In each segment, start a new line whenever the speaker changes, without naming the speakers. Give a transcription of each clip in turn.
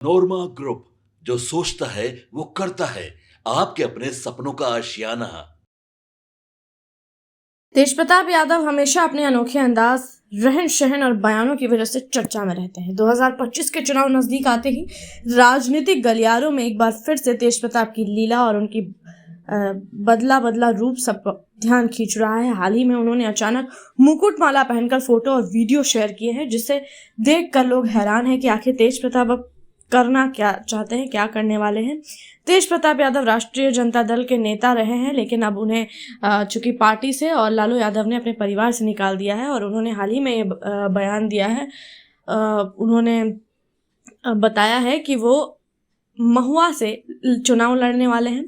नोरमा group, जो सोचता है वो करता है। आपके अपने सपनों का आशियाना।
तेज प्रताप यादव हमेशा अपने अनोखे अंदाज, रहन सहन और बयानों की वजह से चर्चा में रहते हैं। 2025 के चुनाव नजदीक आते ही राजनीतिक गलियारों में एक बार फिर से तेज प्रताप की लीला और उनकी बदला बदला रूप सब ध्यान खींच रहा है। हाल ही में उन्होंने अचानक मुकुटमाला पहनकर फोटो और वीडियो शेयर किए हैं, जिसे देखकर लोग हैरान हैं कि आखिर तेज प्रताप अब करना क्या चाहते हैं, क्या करने वाले हैं। तेज प्रताप यादव राष्ट्रीय जनता दल के नेता रहे हैं, लेकिन अब उन्हें चूंकि पार्टी से और लालू यादव ने अपने परिवार से निकाल दिया है और उन्होंने हाल ही में ये बयान दिया है। उन्होंने बताया है कि वो महुआ से चुनाव लड़ने वाले हैं।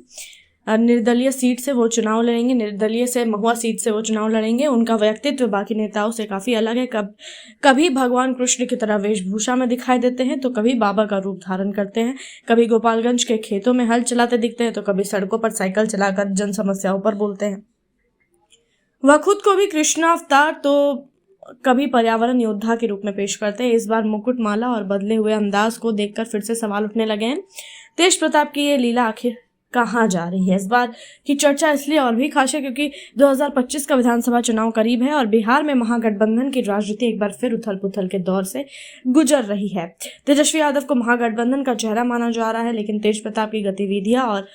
निर्दलीय सीट से वो चुनाव लड़ेंगे, निर्दलीय से महुआ सीट से वो चुनाव लड़ेंगे। उनका व्यक्तित्व बाकी नेताओं से काफी अलग है। कभी भगवान कृष्ण की तरह वेशभूषा में दिखाई देते हैं तो कभी बाबा का रूप धारण करते हैं। कभी गोपालगंज के खेतों में हल चलाते दिखते हैं तो कभी सड़कों पर साइकिल चलाकर जन समस्याओं पर बोलते हैं। वह खुद को भी कृष्ण अवतार तो कभी पर्यावरण योद्धा के रूप में पेश करते हैं। इस बार मुकुटमाला और बदले हुए अंदाज को देखकर फिर से सवाल उठने लगे हैं, तेज प्रताप की ये लीला आखिर कहाँ जा रही है। इस बार की चर्चा इसलिए और भी खास है क्योंकि 2025 का विधानसभा चुनाव करीब है और बिहार में महागठबंधन की राजनीति एक बार फिर उथल पुथल के दौर से गुजर रही है। तेजस्वी यादव को महागठबंधन का चेहरा माना जा रहा है, लेकिन तेज प्रताप की गतिविधियां और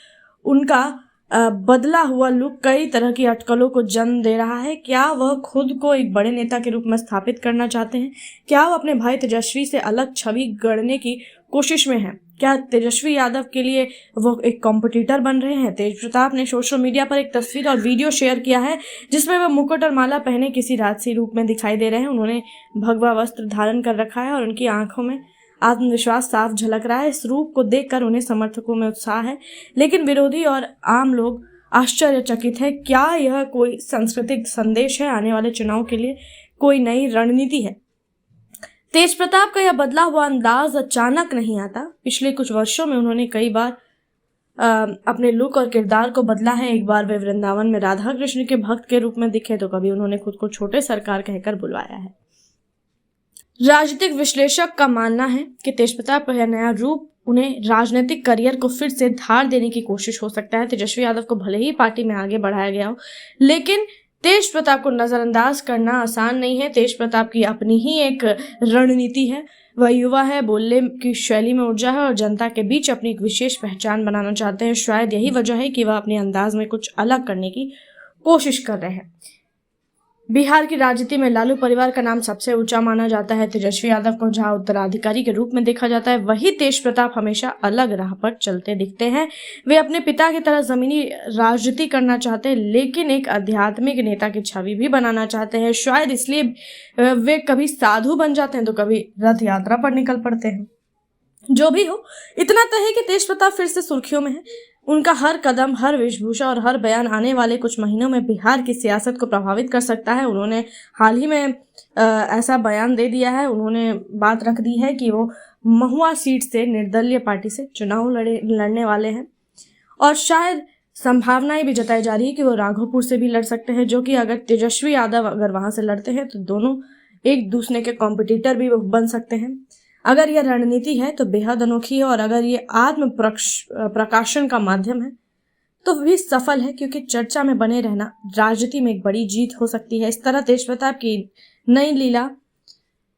उनका बदला हुआ लुक कई तरह की अटकलों को जन्म दे रहा है। क्या वह खुद को एक बड़े नेता के रूप में स्थापित करना चाहते हैं? क्या वह अपने भाई तेजस्वी से अलग छवि गढ़ने की कोशिश में है? क्या तेजस्वी यादव के लिए वो एक कॉम्पिटिटर बन रहे हैं? तेज प्रताप ने सोशल मीडिया पर एक तस्वीर और वीडियो शेयर किया है जिसमें वह मुकुट और माला पहने किसी राजसी रूप में दिखाई दे रहे हैं। उन्होंने भगवा वस्त्र धारण कर रखा है और उनकी आंखों में आत्मविश्वास साफ झलक रहा है। इस रूप को देखकर उन्हें समर्थकों में उत्साह है, लेकिन विरोधी और आम लोग आश्चर्यचकित है। क्या यह कोई सांस्कृतिक संदेश है? आने वाले चुनाव के लिए कोई नई रणनीति है? तेज प्रताप का यह बदला हुआ अंदाज अचानक नहीं आता। पिछले कुछ वर्षों में उन्होंने कई बार अपने लुक और किरदार को बदला है। एक बार वे वृंदावन में राधा कृष्ण के भक्त के रूप में दिखे तो कभी उन्होंने खुद को छोटे सरकार कहकर बुलवाया है। राजनीतिक विश्लेषक का मानना है कि तेज प्रताप का यह नया रूप उन्हें राजनीतिक करियर को फिर से धार देने की कोशिश हो सकता है। तेजस्वी यादव को भले ही पार्टी में आगे बढ़ाया गया हो, लेकिन तेज प्रताप को नजरअंदाज करना आसान नहीं है। तेज प्रताप की अपनी ही एक रणनीति है। वह युवा है, बोलने की शैली में ऊर्जा है और जनता के बीच अपनी एक विशेष पहचान बनाना चाहते हैं। शायद यही वजह है कि वह अपने अंदाज में कुछ अलग करने की कोशिश कर रहे हैं। बिहार की राजनीति में लालू परिवार का नाम सबसे ऊंचा माना जाता है। तेजस्वी यादव को जहां उत्तराधिकारी के रूप में देखा जाता है, वही तेज प्रताप हमेशा अलग राह पर चलते दिखते हैं। वे अपने पिता की तरह जमीनी राजनीति करना चाहते हैं, लेकिन एक आध्यात्मिक नेता की छवि भी बनाना चाहते हैं। शायद इसलिए वे कभी साधु बन जाते हैं तो कभी रथ यात्रा पर निकल पड़ते हैं। जो भी हो, इतना तय है कि तेज प्रताप फिर से सुर्खियों में है। उनका हर कदम, हर वेशभूषा और हर बयान आने वाले कुछ महीनों में बिहार की सियासत को प्रभावित कर सकता है। उन्होंने हाल ही में ऐसा बयान दे दिया है। उन्होंने बात रख दी है कि वो महुआ सीट से निर्दलीय पार्टी से चुनाव लड़ने वाले हैं और शायद संभावनाएं भी जताई जा रही है कि वो राघोपुर से भी लड़ सकते हैं, जो कि अगर तेजस्वी यादव अगर वहां से लड़ते हैं तो दोनों एक दूसरे के कॉम्पिटिटर भी बन सकते हैं। अगर यह रणनीति है तो बेहद अनोखी है और अगर ये आत्म प्रकाशन का माध्यम है तो भी सफल है, क्योंकि चर्चा में बने रहना राजनीति में एक बड़ी जीत हो सकती है। इस तरह तेज प्रताप की नई लीला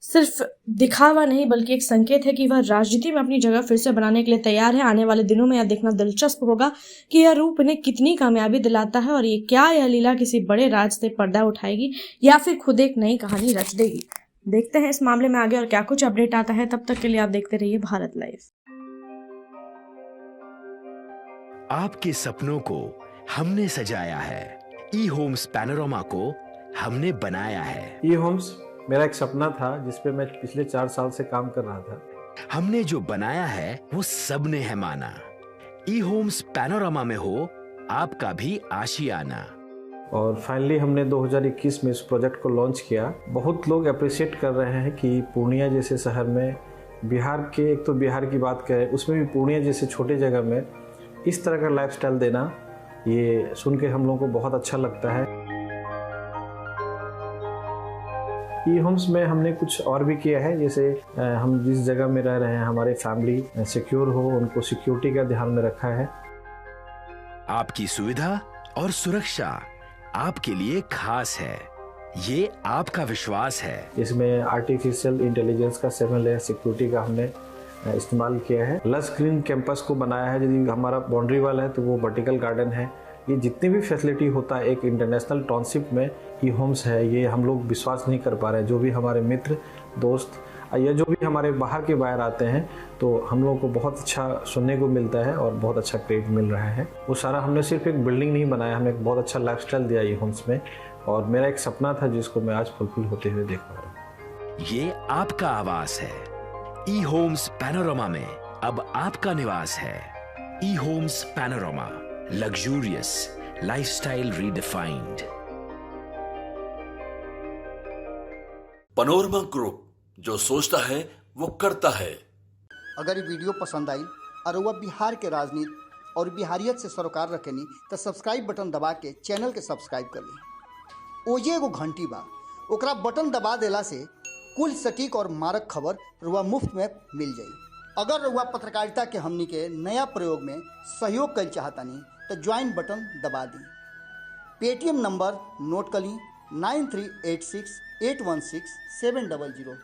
सिर्फ दिखावा नहीं बल्कि एक संकेत है कि वह राजनीति में अपनी जगह फिर से बनाने के लिए तैयार है। आने वाले दिनों में यह देखना दिलचस्प होगा कि यह रूप इन्हें कितनी कामयाबी दिलाता है और ये क्या यह लीला किसी बड़े राज से पर्दा उठाएगी या फिर खुद एक नई कहानी रच देगी। देखते हैं इस मामले में आगे और क्या कुछ अपडेट आता है। तब तक के लिए आप देखते रहिए भारत लाइव।
आपके सपनों को हमने सजाया है, ई होम्स पैनोरामा को हमने बनाया है।
ई होम्स मेरा एक सपना था जिस पे मैं पिछले 4 साल से काम कर रहा था।
हमने जो बनाया है वो सबने है माना। ई होम्स पैनोरामा में हो आपका भी आशियाना।
और फाइनली हमने 2021 में इस प्रोजेक्ट को लॉन्च किया। बहुत लोग अप्रिशिएट कर रहे हैं कि पूर्णिया जैसे शहर में, बिहार के, एक तो बिहार की बात करें उसमें भी पूर्णिया जैसे छोटे जगह में इस तरह का लाइफस्टाइल देना, ये सुन के हम लोगों को बहुत अच्छा लगता है। ई होम्स में हमने कुछ और भी किया है, जैसे हम जिस जगह में रह रहे हैं हमारे फैमिली सिक्योर हो, उनको सिक्योरिटी का ध्यान में रखा है।
आपकी सुविधा और सुरक्षा आपके लिए खास है, ये आपका विश्वास है।
इसमें आर्टिफिशियल इंटेलिजेंस का 7 लेयर सिक्योरिटी का हमने इस्तेमाल किया है। लस ग्रीन कैंपस को बनाया है, यदि हमारा बाउंड्री वाल है तो वो वर्टिकल गार्डन है। ये जितनी भी फैसिलिटी होता है एक इंटरनेशनल टाउनशिप में ई होम्स है, ये हम लोग विश्वास नहीं कर पा रहे हैं। जो भी हमारे मित्र दोस्त या जो भी हमारे बाहर के बाहर आते हैं तो हम लोगों को बहुत अच्छा सुनने को मिलता है और बहुत अच्छा क्रेडिट मिल रहा है। वो सारा हमने सिर्फ एक बिल्डिंग नहीं बनाया, हमें एक बहुत अच्छा लाइफस्टाइल दिया ई होम्स में, और मेरा एक सपना था जिसको मैं आज फुलफिल होते हुए देख पा रहा हूँ।
ये आपका आवास है। ई होम्स पैनोरामा में अब आपका निवास है। E Homes Panorama, luxurious lifestyle redefined.
Panorama group, जो सोचता है वो करता है।
अगर ये वीडियो पसंद आई और वह बिहार के राजनीति और बिहारियत से सरोकार रखेनी तो सब्सक्राइब बटन दबा के चैनल के सब्सक्राइब कर ली। ओजे एगो घंटी बा, ओकरा बटन दबा देला से कुल सटीक और मारक खबर रुआ मुफ्त में मिल जाई। अगर रुआ पत्रकारिता के हमनी के नया प्रयोग में सहयोग कर चाहतानी तो ज्वाइन बटन दबा दी। पेटीएम नंबर नोट कर ली 9386 816 700।